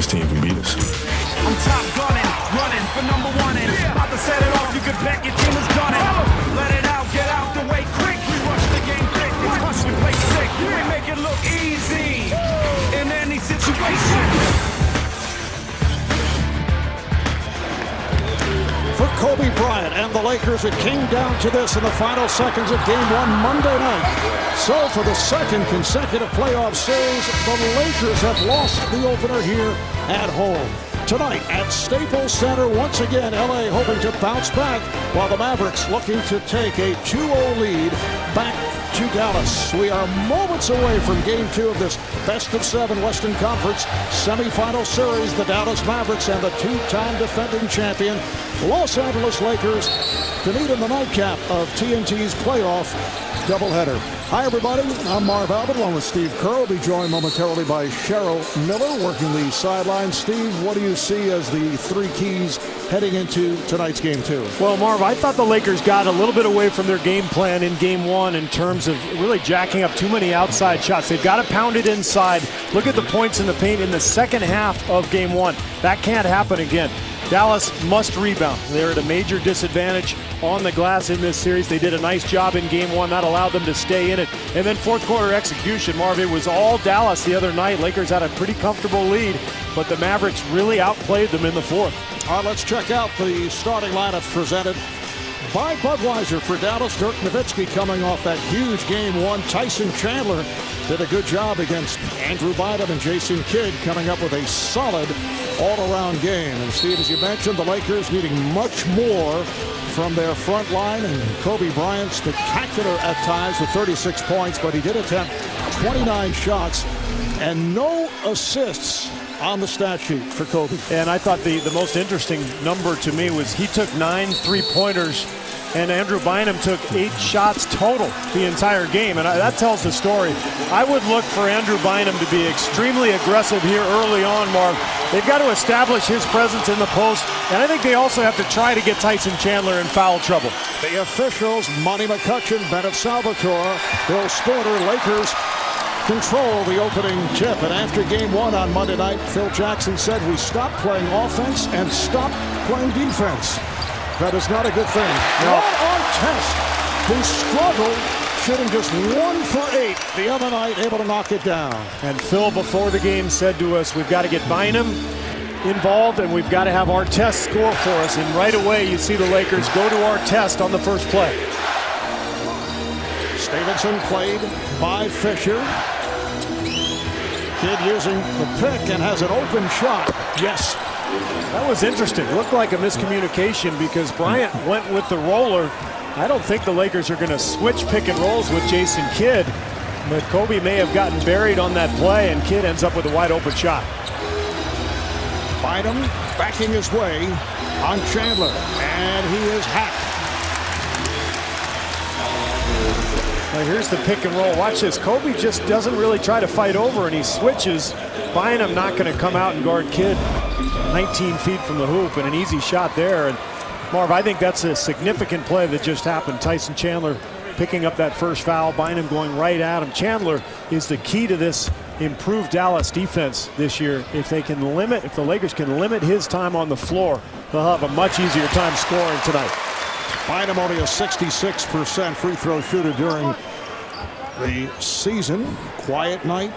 this team can beat us. I'm top gunning, running for number one and about to set it off. You could bet your team is done it. Let it out, get out the way quick. We rush the game quick. It's hush, we play sick. We make it look easy in any situation. For Kobe Bryant and the Lakers, it came down to this in the final seconds of Game 1 Monday night. So for the second consecutive playoff series, the Lakers have lost the opener here at home. Tonight at Staples Center, once again, LA hoping to bounce back, while the Mavericks looking to take a 2-0 lead back to Dallas. We are moments away from Game 2 of this best-of-7 Western Conference semifinal series. The Dallas Mavericks and the two-time defending champion Los Angeles Lakers to meet in the nightcap of TNT's playoff doubleheader. Hi, everybody. I'm Marv Albert, along with Steve Kerr. We'll be joined momentarily by Cheryl Miller, working the sidelines. Steve, what do you see as the three keys heading into tonight's Game 2? Well, Marv, I thought the Lakers got a little bit away from their game plan in Game 1 in terms of really jacking up too many outside shots. They've got to pound it inside. Look at the points in the paint in the second half of Game 1. That can't happen again. Dallas must rebound. They're at a major disadvantage on the glass in this series. They did a nice job in Game 1. That allowed them to stay in it. And then fourth quarter execution, Marv, it was all Dallas the other night. Lakers had a pretty comfortable lead, but the Mavericks really outplayed them in the fourth. All right, let's check out the starting lineup presented by Budweiser. For Dallas, Dirk Nowitzki coming off that huge Game 1. Tyson Chandler did a good job against Andrew Bynum, and Jason Kidd coming up with a solid all-around game. And Steve, as you mentioned, the Lakers needing much more from their front line, and Kobe Bryant spectacular at times with 36 points, but he did attempt 29 shots and no assists on the stat sheet for Kobe. And I thought the most interesting number to me was he took 9 3-pointers, and Andrew Bynum took 8 shots total the entire game, and that tells the story. I would look for Andrew Bynum to be extremely aggressive here early on, Marv. They've got to establish his presence in the post, and I think they also have to try to get Tyson Chandler in foul trouble. The officials, Monty McCutcheon, Bennett Salvatore, Bill Sporter, Lakers control the opening tip. And after Game 1 on Monday night, Phil Jackson said, "We stopped playing offense and stopped playing defense." That is not a good thing. No. On Test, who struggled, shooting just 1 for 8 the other night, able to knock it down. And Phil, before the game, said to us, we've got to get Bynum involved, and we've got to have Artest score for us. And right away, you see the Lakers go to Artest on the first play. Stevenson played by Fisher. Kidd using the pick and has an open shot. Yes. That was interesting. Looked like a miscommunication because Bryant went with the roller. I don't think the Lakers are going to switch pick and rolls with Jason Kidd, but Kobe may have gotten buried on that play, and Kidd ends up with a wide open shot. Bynum backing his way on Chandler, and he is hacked. Now here's the pick and roll. Watch this. Kobe just doesn't really try to fight over, and he switches. Bynum not going to come out and guard Kidd 19 feet from the hoop, and an easy shot there. And Marv, I think that's a significant play that just happened. Tyson Chandler picking up that first foul, Bynum going right at him. Chandler is the key to this improved Dallas defense this year. If the Lakers can limit his time on the floor, they'll have a much easier time scoring tonight. Bynum only a 66% free throw shooter during the season. Quiet night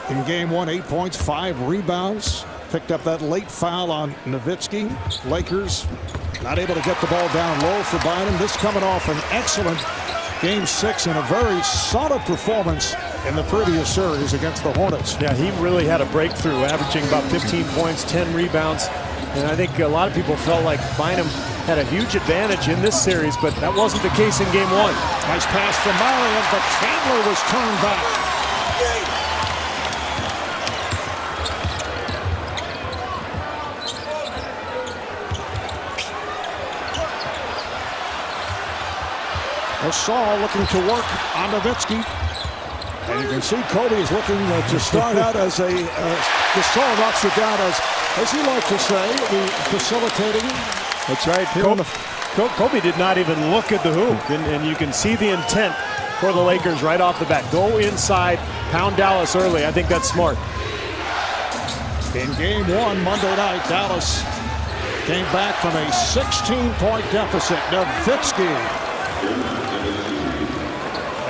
in Game 1, 8 points, 5 rebounds. Picked up that late foul on Nowitzki. Lakers not able to get the ball down low for Bynum. This coming off an excellent Game 6 and a very solid performance in the previous series against the Hornets. Yeah, he really had a breakthrough, averaging about 15 points, 10 rebounds. And I think a lot of people felt like Bynum had a huge advantage in this series, but that wasn't the case in Game 1. Nice pass from Marion, but Chandler was turned back. Gasol looking to work on Nowitzki. And you can see Kobe is looking to start out as a Gasol knocks it down as he likes to say, the facilitating. That's right. Kobe did not even look at the hoop, and you can see the intent for the Lakers right off the bat. Go inside, pound Dallas early. I think that's smart. In game one Monday night, Dallas came back from a 16-point deficit. Nowitzki.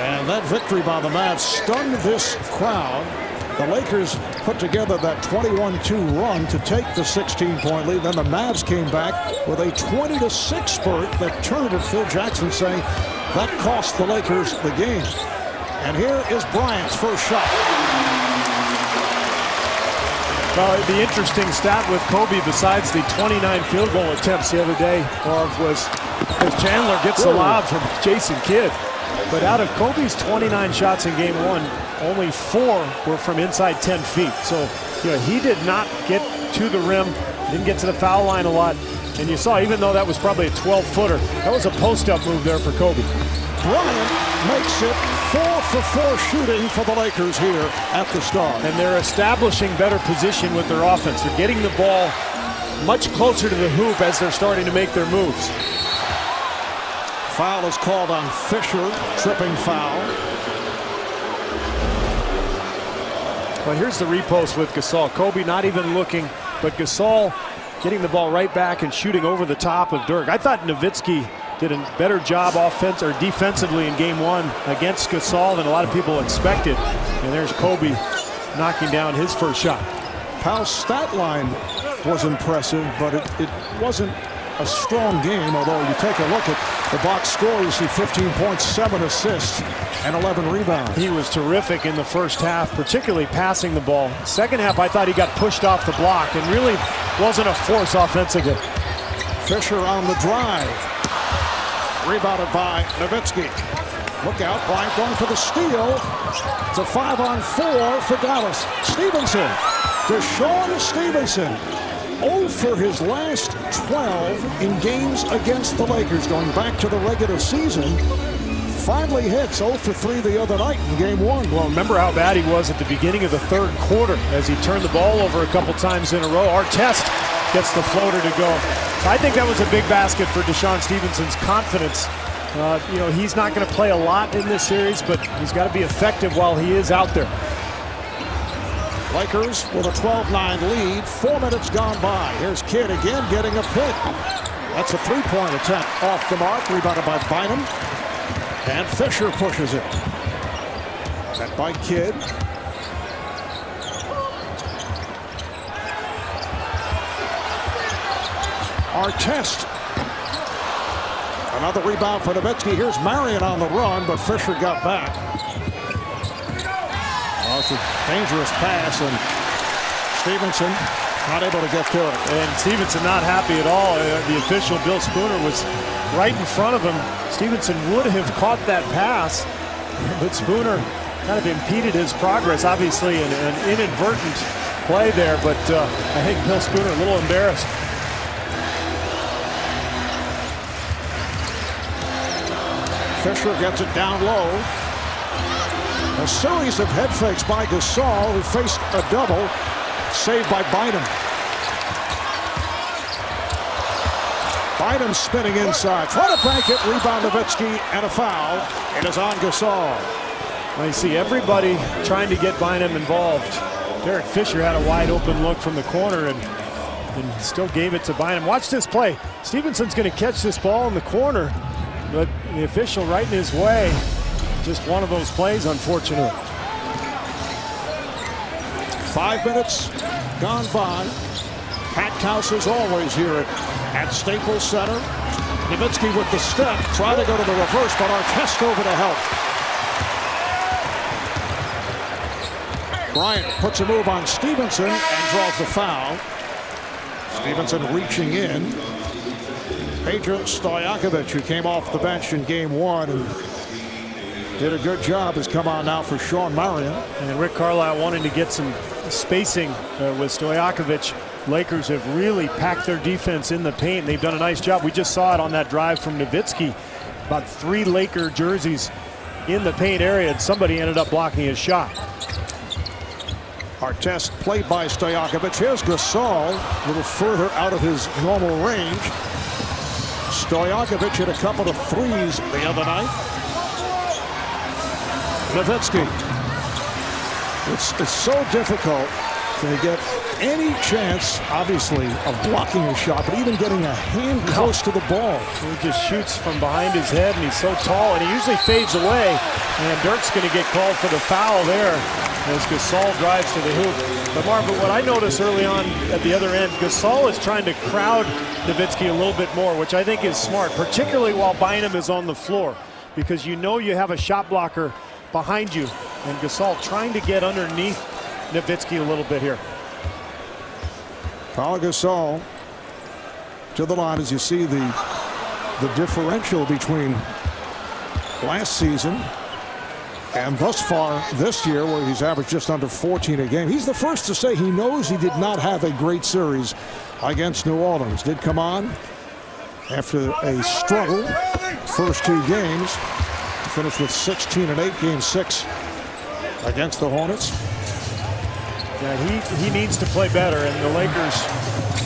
And that victory by the Mavs stunned this crowd. The Lakers put together that 21-2 run to take the 16-point lead. Then the Mavs came back with a 20-6 spurt that turned it. Phil Jackson saying that cost the Lakers the game. And here is Bryant's first shot. Well, the interesting stat with Kobe, besides the 29 field goal attempts the other day, was as Chandler gets the lob from Jason Kidd. But out of Kobe's 29 shots in game one, only 4 were from inside 10 feet. So, he did not get to the rim, didn't get to the foul line a lot. And you saw, even though that was probably a 12-footer, that was a post-up move there for Kobe. Bryant makes it 4 for 4 shooting for the Lakers here at the start. And they're establishing better position with their offense. They're getting the ball much closer to the hoop as they're starting to make their moves. Foul is called on Fisher, tripping foul. Well, here's the repost with Gasol. Kobe not even looking, but Gasol getting the ball right back and shooting over the top of Dirk. I thought Nowitzki did a better job defensively in game one against Gasol than a lot of people expected. And there's Kobe knocking down his first shot. Powell's stat line was impressive, but it wasn't a strong game, although you take a look at the box score, you see 15 points, 7 assists, and 11 rebounds. He was terrific in the first half, particularly passing the ball. Second half, I thought he got pushed off the block and really wasn't a force offensively. Fisher on the drive. Rebounded by Nowitzki. Look out, Bryant going for the steal. It's a 5-on-4 for Dallas. Stevenson. DeShaun Stevenson. 0 for his last 12 in games against the Lakers going back to the regular season. Finally hits 0 for 3 the other night in game one. Well, remember how bad he was at the beginning of the third quarter as he turned the ball over a couple times in a row. Artest gets the floater to go. So I think that was a big basket for DeShaun Stevenson's confidence. He's not going to play a lot in this series, but he's got to be effective while he is out there. Lakers with a 12-9 lead. 4 minutes gone by. Here's Kidd again getting a pick. That's a three-point attempt off the mark. Rebounded by Bynum. And Fisher pushes it. Set by Kidd. Artest. Another rebound for Nowitzki. Here's Marion on the run, but Fisher got back. Oh, it's a dangerous pass, and Stevenson not able to get to it. And Stevenson not happy at all. The official, Bill Spooner, was right in front of him. Stevenson would have caught that pass, but Spooner kind of impeded his progress. Obviously an inadvertent play there, but I think Bill Spooner a little embarrassed. Fisher gets it down low. A series of head fakes by Gasol, who faced a double, saved by Bynum. Bynum spinning inside, trying to bank it, rebound Nowitzki, and a foul. It is on Gasol. Well, you see everybody trying to get Bynum involved. Derek Fisher had a wide open look from the corner and still gave it to Bynum. Watch this play. Stevenson's going to catch this ball in the corner, but the official right in his way. Just one of those plays, unfortunately. 5 minutes gone by. Packed house as always here at Staples Center. Nowitzki with the step, trying to go to the reverse, but Artest over to help. Bryant puts a move on Stevenson and draws the foul. Stevenson reaching in. Peja Stojakovic, who came off the bench in game one and did a good job, has come on now for Shawn Marion. And Rick Carlisle wanting to get some spacing with Stojakovic. Lakers have really packed their defense in the paint. They've done a nice job. We just saw it on that drive from Nowitzki. About 3 Laker jerseys in the paint area, and somebody ended up blocking his shot. Artest played by Stojakovic. Here's Gasol, a little further out of his normal range. Stojakovic hit a couple of threes the other night. Nowitzki. It's so difficult to get any chance, obviously, of blocking a shot, but even getting a hand close to the ball. He just shoots from behind his head, and he's so tall, and he usually fades away. And Dirk's going to get called for the foul there as Gasol drives to the hoop. But Marvin, what I noticed early on at the other end, Gasol is trying to crowd Nowitzki a little bit more, which I think is smart, particularly while Bynum is on the floor, because you know you have a shot blocker behind you, and Gasol trying to get underneath Nowitzki a little bit here. Pau Gasol to the line as you see the differential between last season and thus far this year, where he's averaged just under 14 a game. He's the first to say he knows he did not have a great series against New Orleans. Did come on after a struggle first 2 games. Finished with 16 and 8, game 6 against the Hornets. Yeah, he needs to play better, and the Lakers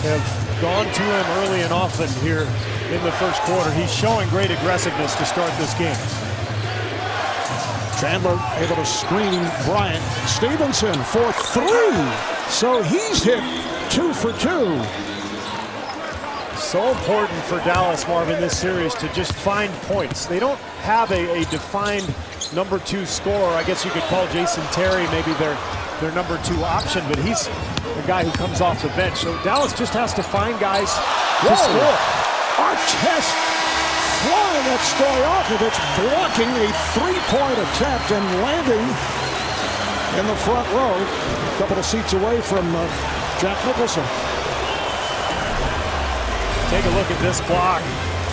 have gone to him early and often here in the first quarter. He's showing great aggressiveness to start this game. Chandler able to screen Bryant. Stevenson for 3. So he's hit 2 for 2. So important for Dallas, Marvin, this series to just find points. They don't have a defined number 2 scorer. I guess you could call Jason Terry maybe their number 2 option, but he's the guy who comes off the bench. So Dallas just has to find guys to score. Artest flying at Stojakovic, blocking a 3-point attempt and landing in the front row, a couple of seats away from Jack Nicholson. Take a look at this block.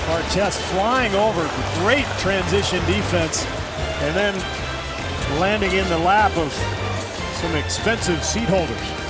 Artest flying over, great transition defense, and then landing in the lap of some expensive seat holders.